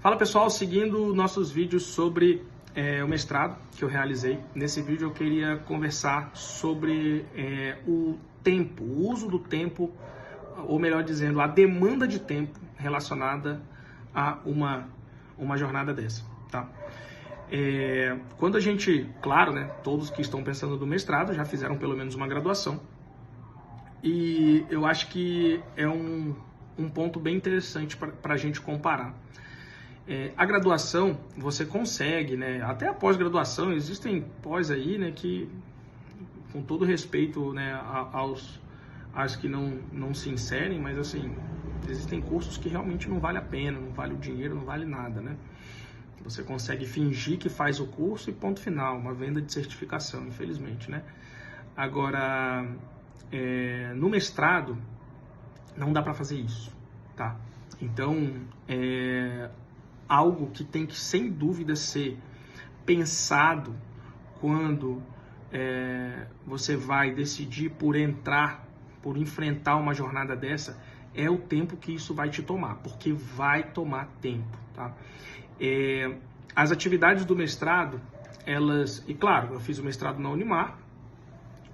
Fala pessoal, seguindo nossos vídeos sobre o mestrado que eu realizei. Nesse vídeo eu queria conversar sobre o tempo, o uso do tempo, ou melhor dizendo, a demanda de tempo relacionada a uma jornada dessa, tá? Quando a gente, claro, né, todos que estão pensando no mestrado já fizeram pelo menos uma graduação, e eu acho que é um ponto bem interessante para a gente comparar. A graduação, você consegue, né, até a pós-graduação, existem pós aí, né, que, com todo respeito, né, aos que não se inserem, mas assim, existem cursos que realmente não vale a pena, não vale o dinheiro, não vale nada, né? Você consegue fingir que faz o curso e ponto final, uma venda de certificação, infelizmente, né? Agora, no mestrado, não dá para fazer isso, tá? Então, algo que tem que, sem dúvida, ser pensado quando você vai decidir por enfrentar uma jornada dessa, é o tempo que isso vai te tomar, porque vai tomar tempo, tá? As atividades do mestrado, e claro, eu fiz o mestrado na Unimar,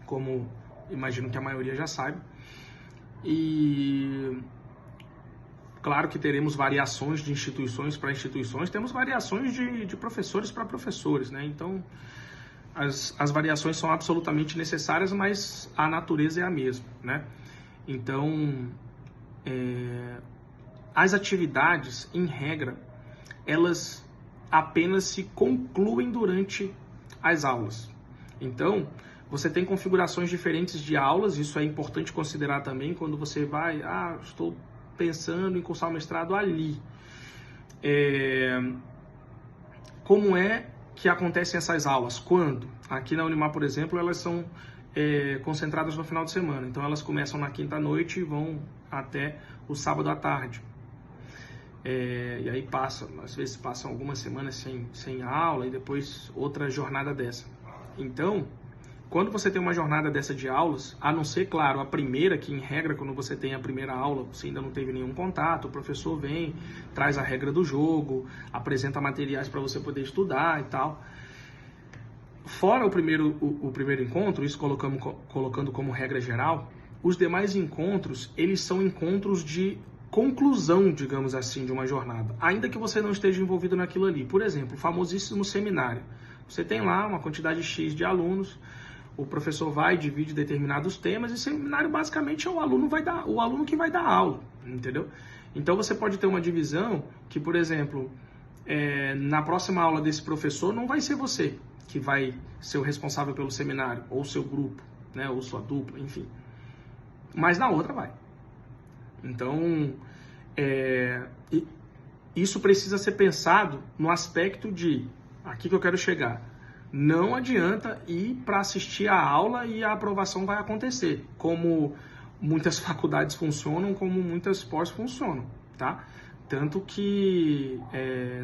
como imagino que a maioria já sabe, e claro que teremos variações de instituições para instituições, temos variações de professores para professores, né? Então, as variações são absolutamente necessárias, mas a natureza é a mesma, né? Então, as atividades, em regra, elas apenas se concluem durante as aulas. Então, você tem configurações diferentes de aulas, isso é importante considerar também quando você vai, estou pensando em cursar o mestrado ali. Como é que acontecem essas aulas? Quando? Aqui na Unimar, por exemplo, elas são concentradas no final de semana. Então, elas começam na quinta-noite e vão até o sábado à tarde. E aí às vezes passam algumas semanas sem aula e depois outra jornada dessa. Então, quando você tem uma jornada dessa de aulas, a não ser, claro, a primeira, que em regra, quando você tem a primeira aula, você ainda não teve nenhum contato, o professor vem, traz a regra do jogo, apresenta materiais para você poder estudar e tal. Fora o primeiro encontro, isso colocando como regra geral, os demais encontros, eles são encontros de conclusão, digamos assim, de uma jornada, ainda que você não esteja envolvido naquilo ali. Por exemplo, o famosíssimo seminário. Você tem lá uma quantidade X de alunos, o professor vai, divide determinados temas, e seminário basicamente é o aluno que vai dar aula, entendeu? Então você pode ter uma divisão que, por exemplo, na próxima aula desse professor não vai ser você que vai ser o responsável pelo seminário, ou seu grupo, né, ou sua dupla, enfim. Mas na outra vai. Então, isso precisa ser pensado no aspecto de, aqui que eu quero chegar, não adianta ir para assistir a aula e a aprovação vai acontecer, como muitas faculdades funcionam, como muitas pós funcionam, tá? Tanto que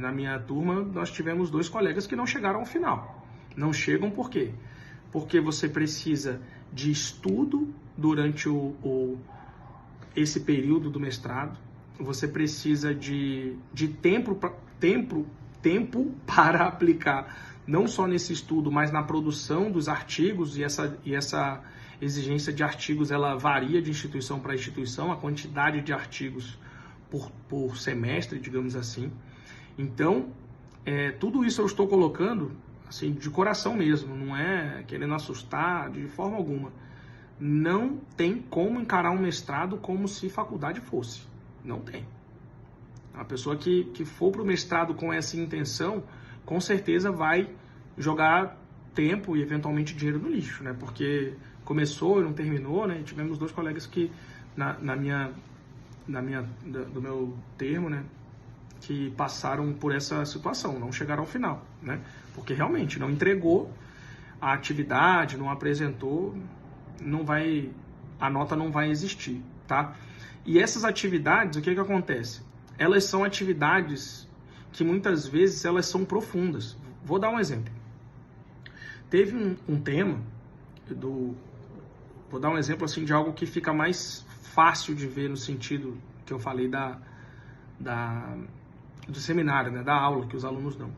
na minha turma nós tivemos 2 colegas que não chegaram ao final. Não chegam por quê? Porque você precisa de estudo durante esse período do mestrado, você precisa de tempo para aplicar, não só nesse estudo, mas na produção dos artigos, e essa exigência de artigos ela varia de instituição para instituição, a quantidade de artigos por semestre, digamos assim. Então, tudo isso eu estou colocando assim, de coração mesmo, não é querendo assustar de forma alguma. Não tem como encarar um mestrado como se faculdade fosse. Não tem. A pessoa que for para o mestrado com essa intenção, com certeza vai jogar tempo e eventualmente dinheiro no lixo, né? Porque começou e não terminou, né? Tivemos 2 colegas que, do meu termo, né? Que passaram por essa situação, não chegaram ao final, né? Porque realmente não entregou a atividade, não apresentou, a nota não vai existir, tá? E essas atividades, o que acontece? Elas são atividades que muitas vezes elas são profundas. Vou dar um exemplo. Teve um tema vou dar um exemplo assim de algo que fica mais fácil de ver no sentido que eu falei do seminário, né, da aula que os alunos dão.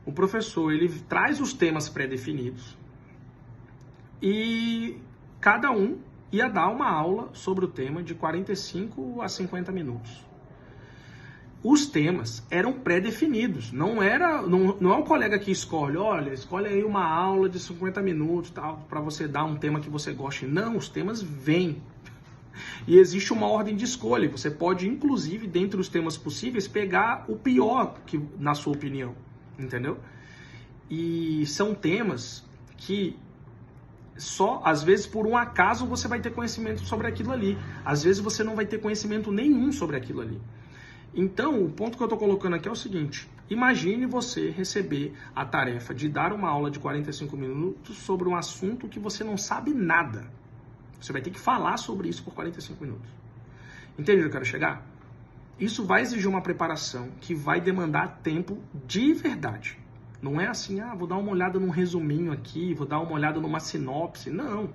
O professor, ele traz os temas pré-definidos e cada um ia dar uma aula sobre o tema de 45 a 50 minutos. Os temas eram pré-definidos, não é o colega que escolhe, olha, escolhe aí uma aula de 50 minutos para você dar um tema que você goste. Não, os temas vêm. E existe uma ordem de escolha. Você pode, inclusive, dentre os temas possíveis, pegar o pior, na sua opinião. Entendeu? E são temas que só, às vezes, por um acaso, você vai ter conhecimento sobre aquilo ali. Às vezes, você não vai ter conhecimento nenhum sobre aquilo ali. Então, o ponto que eu estou colocando aqui é o seguinte. Imagine você receber a tarefa de dar uma aula de 45 minutos sobre um assunto que você não sabe nada. Você vai ter que falar sobre isso por 45 minutos. Entende onde eu quero chegar? Isso vai exigir uma preparação que vai demandar tempo de verdade. Não é assim, vou dar uma olhada num resuminho aqui, vou dar uma olhada numa sinopse. Não.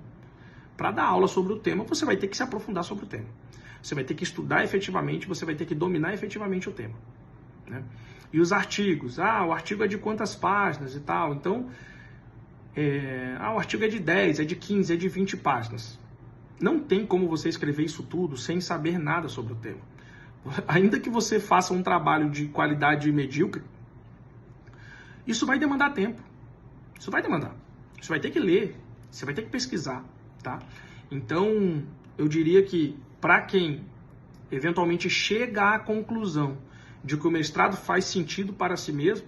Para dar aula sobre o tema, você vai ter que se aprofundar sobre o tema. Você vai ter que estudar efetivamente, você vai ter que dominar efetivamente o tema. Né? E os artigos? O artigo é de quantas páginas e tal. Então, o artigo é de 10, é de 15, é de 20 páginas. Não tem como você escrever isso tudo sem saber nada sobre o tema. Ainda que você faça um trabalho de qualidade medíocre, isso vai demandar tempo. Isso vai demandar. Você vai ter que ler, você vai ter que pesquisar, tá? Então, eu diria que para quem eventualmente chega à conclusão de que o mestrado faz sentido para si mesmo,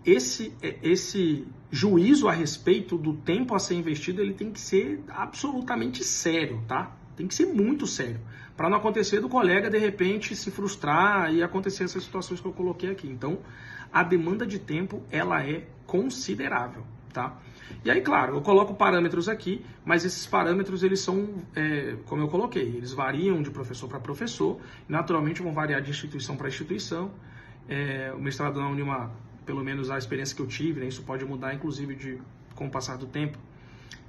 esse juízo a respeito do tempo a ser investido, ele tem que ser absolutamente sério, tá? Tem que ser muito sério, para não acontecer do colega, de repente, se frustrar e acontecer essas situações que eu coloquei aqui. Então, a demanda de tempo, ela é considerável, tá? E aí, claro, eu coloco parâmetros aqui, mas esses parâmetros, eles são, como eu coloquei, eles variam de professor para professor, naturalmente vão variar de instituição para instituição. O mestrado na Unimar, pelo menos a experiência que eu tive, né, isso pode mudar, inclusive, com o passar do tempo,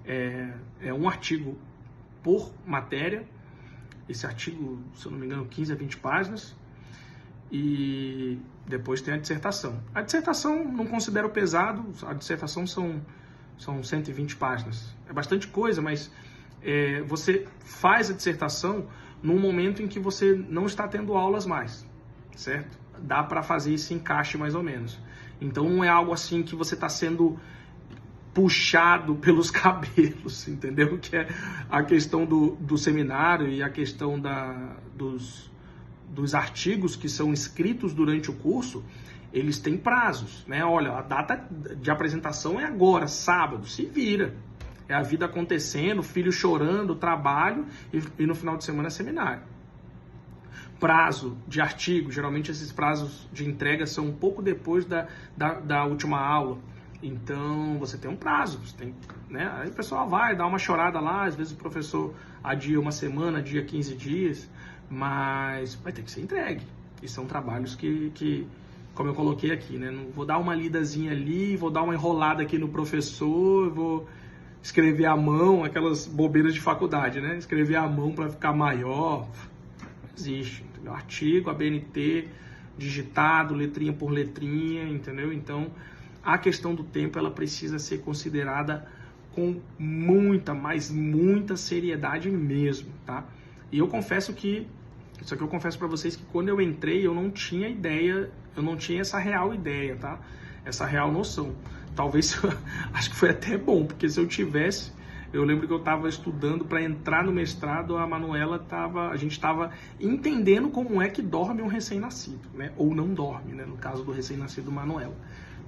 é um artigo por matéria. Esse artigo, se eu não me engano, 15 a 20 páginas, e depois tem a dissertação. A dissertação não considero pesado, a dissertação são 120 páginas. É bastante coisa, mas você faz a dissertação num momento em que você não está tendo aulas mais, certo? Dá para fazer esse encaixe mais ou menos. Então não é algo assim que você está sendo puxado pelos cabelos, entendeu? Que é a questão do seminário e a questão dos artigos que são escritos durante o curso, eles têm prazos, né? Olha, a data de apresentação é agora, sábado, se vira. É a vida acontecendo, filho chorando, trabalho e no final de semana é seminário. Prazo de artigo, geralmente esses prazos de entrega são um pouco depois da última aula. Então, você tem um prazo, você tem, né? Aí o pessoal vai dar uma chorada lá, às vezes o professor adia uma semana, adia 15 dias, mas vai ter que ser entregue. E são trabalhos que como eu coloquei aqui, né? Não vou dar uma lidazinha ali, vou dar uma enrolada aqui no professor, vou escrever à mão, aquelas bobeiras de faculdade, né? Escrever à mão para ficar maior. Não existe, entendeu? Artigo, ABNT, digitado, letrinha por letrinha, entendeu? Então, a questão do tempo, ela precisa ser considerada com muita, mas muita seriedade mesmo, tá? E eu confesso que, isso aqui eu confesso para vocês que quando eu entrei, eu não tinha ideia, eu não tinha essa real ideia, tá? Essa real noção. Talvez, acho que foi até bom, porque se eu tivesse, eu lembro que eu estava estudando para entrar no mestrado, a Manuela a gente estava entendendo como é que dorme um recém-nascido, né? Ou não dorme, né? No caso do recém-nascido Manuela.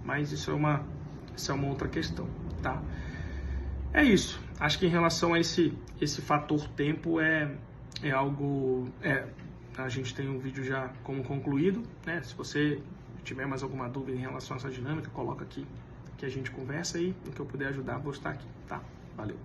Mas isso é uma outra questão, tá? É isso. Acho que em relação a esse fator tempo é algo... a gente tem um vídeo já como concluído, né? Se você tiver mais alguma dúvida em relação a essa dinâmica, coloca aqui que a gente conversa aí. No que eu puder ajudar, vou estar aqui, tá? Valeu!